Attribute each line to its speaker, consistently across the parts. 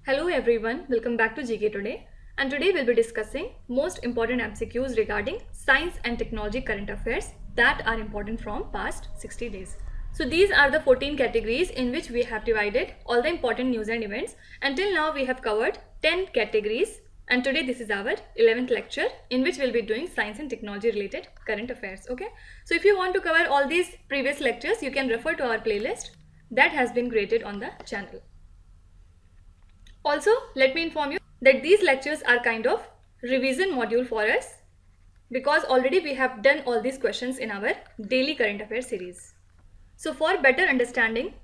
Speaker 1: Hello everyone, welcome back to GK Today. And today we'll be discussing most important MCQs regarding science and technology current affairs that are important from past 60 days. So these are the 14 categories in which we have divided all the important news and events. Until now we have covered 10 categories and today this is our 11th lecture in which we'll be doing science and technology related current affairs. Okay. So if you want to cover all these previous lectures, you can refer to our playlist that has been created on the channel. Also, let me inform you that these lectures are kind of revision module for us because already we have done all these questions in our daily current affairs series. So for better understanding,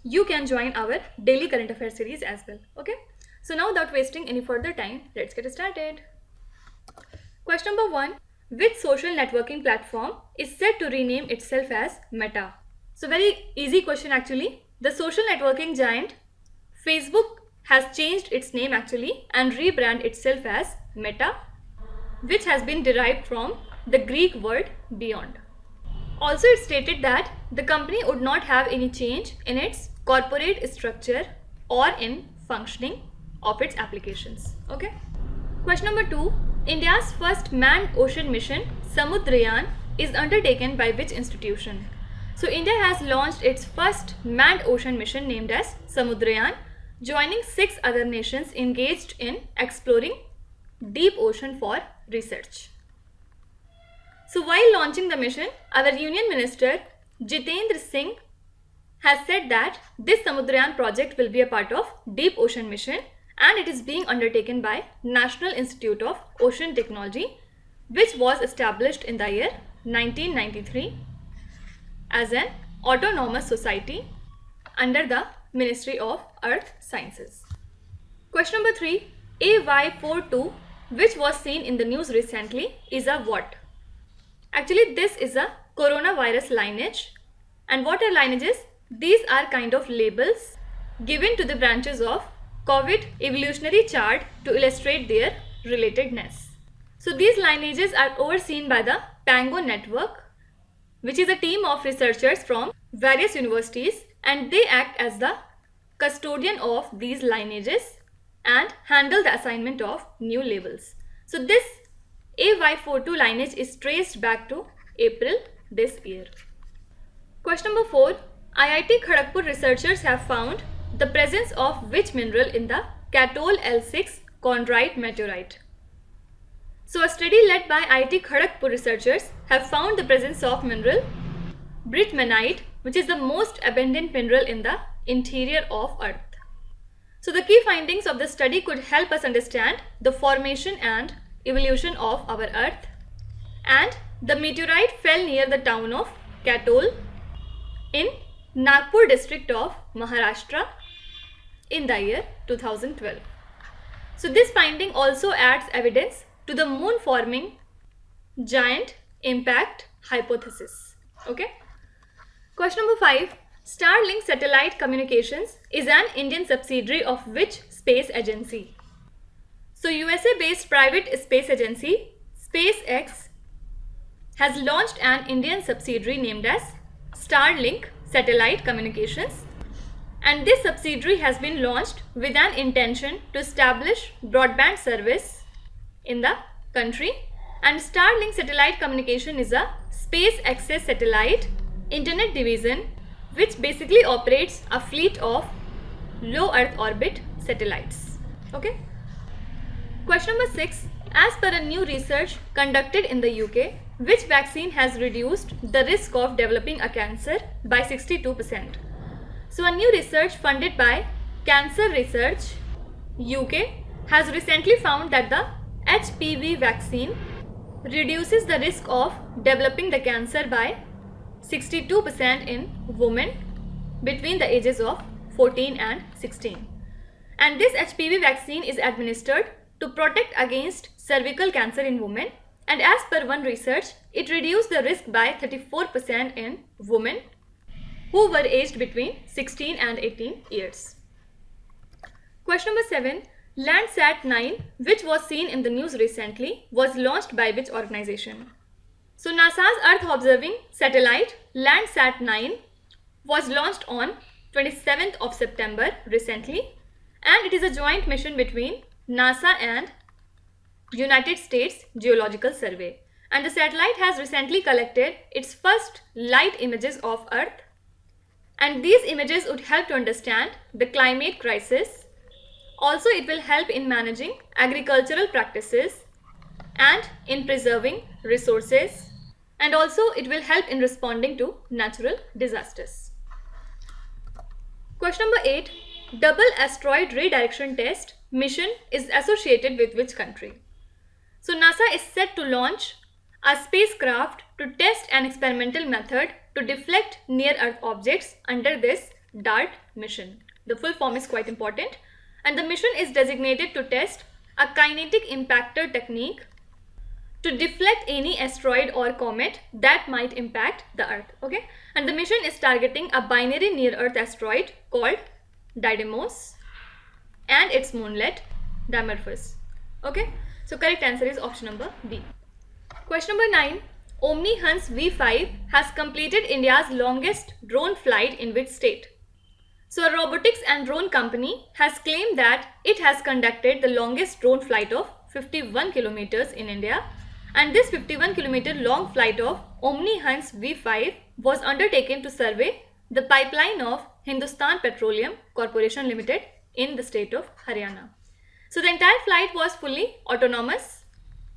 Speaker 1: you can join our daily current affairs series as well. Okay. So now without wasting any further time, let's get started. Question number 1. Which social networking platform is set to rename itself as Meta? So very easy question actually. The social networking giant Facebook has changed its name actually and rebranded itself as Meta, which has been derived from the Greek word beyond. Also, it stated that the company would not have any change in its corporate structure or in functioning of its applications. Okay. Question number 2. India's first manned ocean mission, Samudrayan, is undertaken by which institution? So, India has launched its first manned ocean mission named as Samudrayan, joining 6 other nations engaged in exploring deep ocean for research. So while launching the mission, our Union Minister Jitendra Singh has said that this Samudrayan project will be a part of Deep Ocean Mission and it is being undertaken by National Institute of Ocean Technology, which was established in the year 1993 as an autonomous society under the Ministry of Earth Sciences. Question number 3. AY42, which was seen in the news recently, is a what? Actually, this is a coronavirus lineage. And what are lineages? These are kind of labels given to the branches of COVID evolutionary chart to illustrate their relatedness. So these lineages are overseen by the Pango Network, which is a team of researchers from various universities, and they act as the custodian of these lineages and handle the assignment of new labels. So this AY42 lineage is traced back to April this year. Question number 4. IIT Kharagpur researchers have found the presence of which mineral in the Katol L6 chondrite meteorite? So a study led by IIT Kharagpur researchers have found the presence of mineral Britmanite, which is the most abundant mineral in the interior of Earth. So the key findings of the study could help us understand the formation and evolution of our Earth, and the meteorite fell near the town of Katol in Nagpur district of Maharashtra in the year 2012. So this finding also adds evidence to the moon forming giant impact hypothesis. Okay. Question number 5. Starlink Satellite Communications is an Indian subsidiary of which space agency? So USA-based private space agency SpaceX has launched an Indian subsidiary named as Starlink Satellite Communications, and this subsidiary has been launched with an intention to establish broadband service in the country, and Starlink Satellite Communication is a space access satellite internet division which basically operates a fleet of low Earth orbit satellites. Okay. Question number 6. As per a new research conducted in the UK, which vaccine has reduced the risk of developing a cancer by 62%? So a new research funded by Cancer Research UK has recently found that the HPV vaccine reduces the risk of developing the cancer by 62% in women between the ages of 14 and 16. And this HPV vaccine is administered to protect against cervical cancer in women, and as per one research, it reduced the risk by 34% in women who were aged between 16 and 18 years. Question number 7. Landsat 9, which was seen in the news recently, was launched by which organization? So NASA's Earth observing satellite Landsat 9 was launched on 27th of September recently, and it is a joint mission between NASA and United States Geological Survey. And the satellite has recently collected its first light images of Earth, and these images would help to understand the climate crisis. Also, it will help in managing agricultural practices and in preserving resources, and also it will help in responding to natural disasters. Question number 8. Double asteroid redirection test mission is associated with which country? So NASA is set to launch a spacecraft to test an experimental method to deflect near-Earth objects under this DART mission. The full form is quite important, and the mission is designated to test a kinetic impactor technique to deflect any asteroid or comet that might impact the Earth. Okay, and the mission is targeting a binary near-Earth asteroid called Didymos and its moonlet Dimorphos. Okay, so correct answer is option number B. Question number 9. Omni-Hans V5 has completed India's longest drone flight in which state? So a robotics and drone company has claimed that it has conducted the longest drone flight of 51 kilometers in India, and this 51 kilometer long flight of Omni-Hans V5 was undertaken to survey the pipeline of Hindustan Petroleum Corporation Limited in the state of Haryana. So the entire flight was fully autonomous,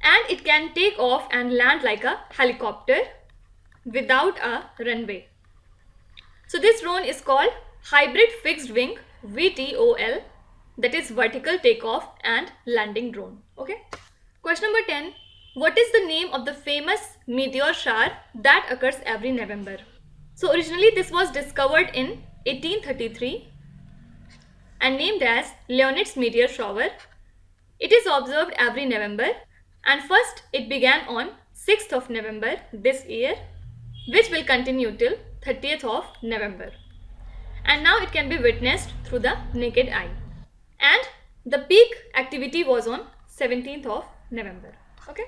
Speaker 1: and it can take off and land like a helicopter without a runway. So this drone is called Hybrid Fixed Wing VTOL, that is vertical takeoff and landing drone. Okay. Question number 10. What is the name of the famous meteor shower that occurs every November? So originally this was discovered in 1833 and named as Leonid's meteor shower. It is observed every November, and first it began on 6th of November this year, which will continue till 30th of November. And now it can be witnessed through the naked eye. And the peak activity was on 17th of November. Okay.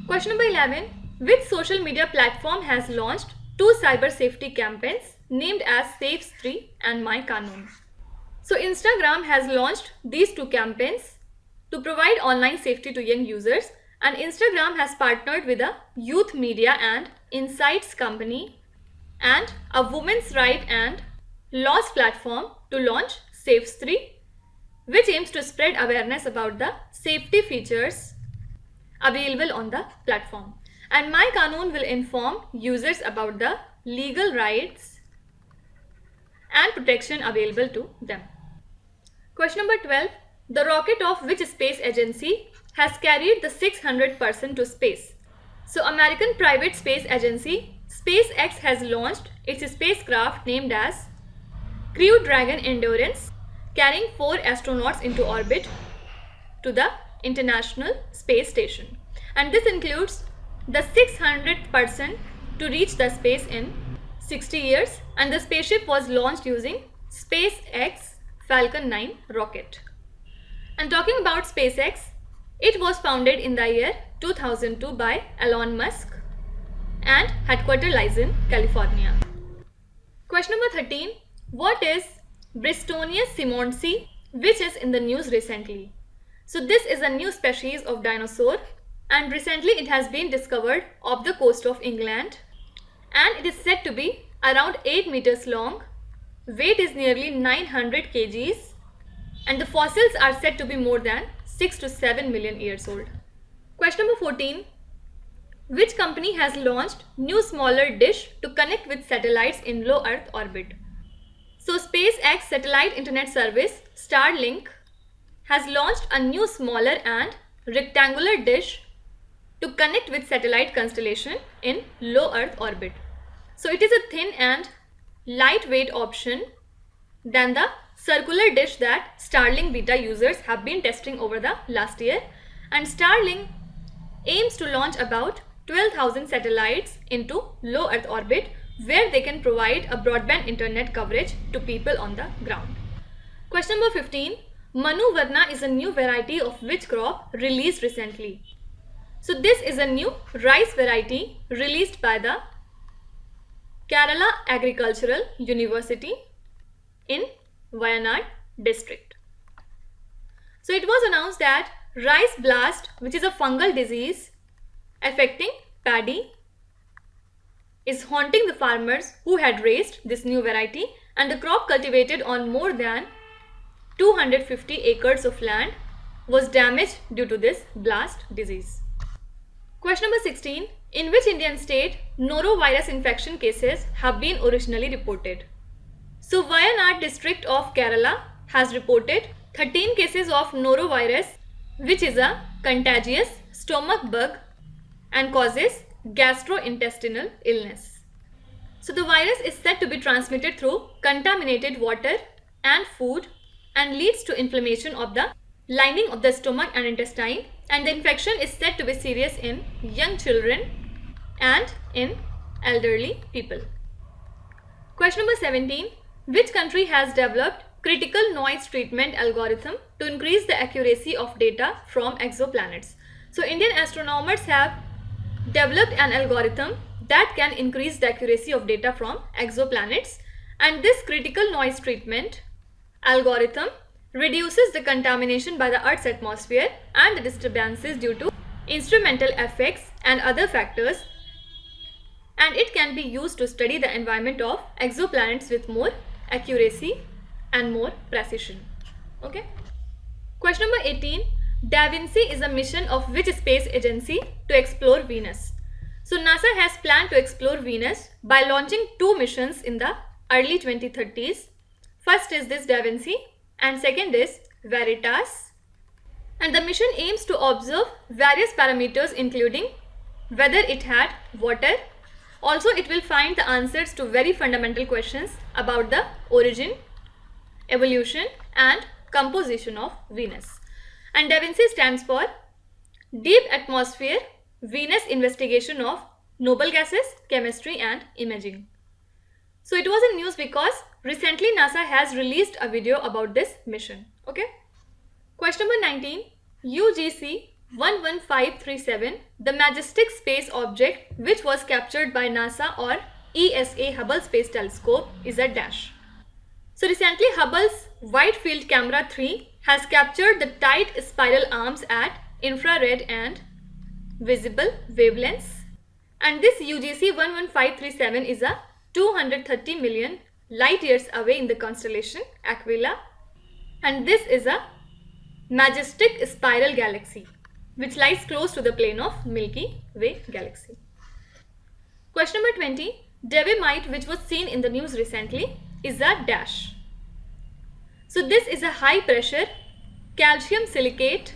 Speaker 1: Question number 11. Which social media platform has launched two cyber safety campaigns named as Safe 3 and My Kanun? So Instagram has launched these two campaigns to provide online safety to young users, and Instagram has partnered with a youth media and insights company and a women's right and laws platform to launch Safe 3, which aims to spread awareness about the safety features available on the platform. And My Kanun will inform users about the legal rights and protection available to them. Question number 12. The rocket of which space agency has carried the 600th person to space? So American private space agency SpaceX has launched its spacecraft named as Crew Dragon Endurance, carrying 4 astronauts into orbit to the International Space Station. And this includes the 600th person to reach the space in 60 years, and the spaceship was launched using SpaceX Falcon 9 rocket. And talking about SpaceX, it was founded in the year 2002 by Elon Musk and headquartered lies in California. Question number 13. What is Bristonius simonsi, which is in the news recently? So this is a new species of dinosaur, and recently it has been discovered off the coast of England, and it is said to be around 8 meters long, weight is nearly 900 kgs, and the fossils are said to be more than 6 to 7 million years old. Question number 14. Which company has launched new smaller dish to connect with satellites in low Earth orbit? So SpaceX satellite internet service Starlink has launched a new smaller and rectangular dish to connect with satellite constellation in low Earth orbit. So it is a thin and lightweight option than the circular dish that Starlink beta users have been testing over the last year, and Starlink aims to launch about 12,000 satellites into low Earth orbit, where they can provide a broadband internet coverage to people on the ground. Question number 15. Manu Varna is a new variety of which crop released recently? So this is a new rice variety released by the Kerala Agricultural University in Wayanad district. So it was announced that rice blast, which is a fungal disease affecting paddy, is haunting the farmers who had raised this new variety, and the crop cultivated on more than 250 acres of land was damaged due to this blast disease. Question number 16. In which Indian state norovirus infection cases have been originally reported? So Wayanad district of Kerala has reported 13 cases of norovirus, which is a contagious stomach bug and causes gastrointestinal illness. So the virus is said to be transmitted through contaminated water and food and leads to inflammation of the lining of the stomach and intestine, and the infection is said to be serious in young children and in elderly people. Question number 17. Which country has developed critical noise treatment algorithm to increase the accuracy of data from exoplanets? So Indian astronomers have developed an algorithm that can increase the accuracy of data from exoplanets, and this critical noise treatment algorithm reduces the contamination by the Earth's atmosphere and the disturbances due to instrumental effects and other factors, and it can be used to study the environment of exoplanets with more accuracy and more precision. Okay. Question number 18. Da Vinci is a mission of which space agency to explore Venus? So NASA has planned to explore Venus by launching 2 missions in the early 2030s. First is this Da Vinci and second is Veritas. And the mission aims to observe various parameters including whether it had water. Also, it will find the answers to very fundamental questions about the origin, evolution and composition of Venus. And Da Vinci stands for Deep Atmosphere Venus Investigation of Noble Gases, Chemistry and Imaging. So it was in news because recently NASA has released a video about this mission. Okay. Question number 19. UGC 11537, the majestic space object which was captured by NASA or ESA Hubble Space Telescope, is a dash. So recently Hubble's Wide Field Camera 3 has captured the tight spiral arms at infrared and visible wavelengths, and this UGC 11537 is a 230 million light years away in the constellation Aquila, and this is a majestic spiral galaxy which lies close to the plane of Milky Way galaxy. Question number 20. Debamite, which was seen in the news recently, is a dash. So this is a high pressure calcium silicate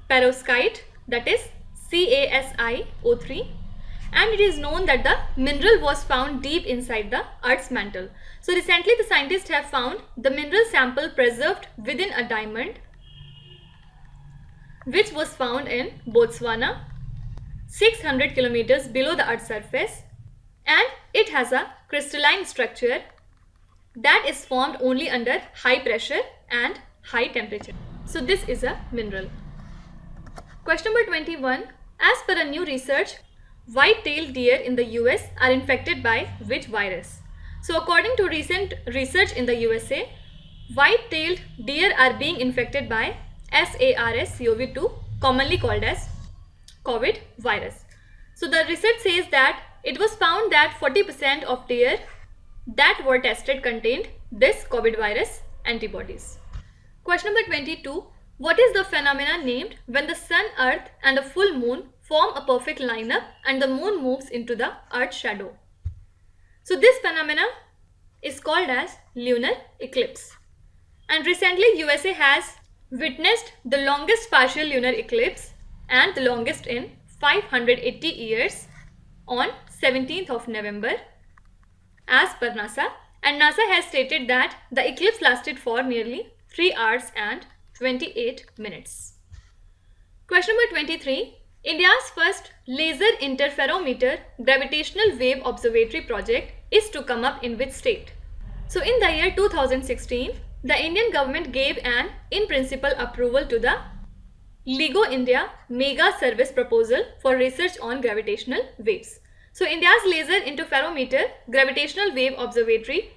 Speaker 1: perovskite, that is CaSiO3, and it is known that the mineral was found deep inside the Earth's mantle. So recently the scientists have found the mineral sample preserved within a diamond which was found in Botswana, 600 kilometers below the Earth's surface, and it has a crystalline structure that is formed only under high pressure and high temperature. So this is a mineral. Question number 21. As per a new research, white-tailed deer in the US are infected by which virus? So according to recent research in the USA, white-tailed deer are being infected by SARS-CoV-2, commonly called as COVID virus. So the research says that it was found that 40% of deer that were tested contained this COVID virus antibodies. Question number 22. What is the phenomena named when the sun, earth and the full moon form a perfect lineup and the moon moves into the earth's shadow? So this phenomena is called as lunar eclipse. And recently USA has witnessed the longest partial lunar eclipse and the longest in 580 years on 17th of November as per NASA, and NASA has stated that the eclipse lasted for nearly 3 hours and 28 minutes. Question number 23. India's first laser interferometer gravitational wave observatory project is to come up in which state? So in the year 2016, the Indian government gave an in-principle approval to the LIGO India Mega Service Proposal for research on gravitational waves. So India's laser interferometer gravitational wave observatory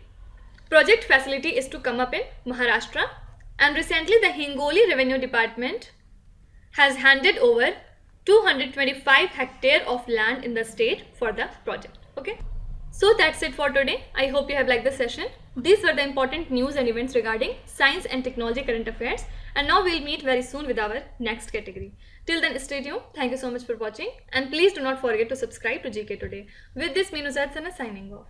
Speaker 1: project facility is to come up in Maharashtra, And recently the Hingoli Revenue Department has handed over 225 hectares of land in the state for the project. Okay. So that's it for today. I hope you have liked the session. These were the important news and events regarding science and technology current affairs. And now we'll meet very soon with our next category. Till then, stay tuned. Thank you so much for watching. And please do not forget to subscribe to GK Today. With this, me Nuzhat Sana signing off.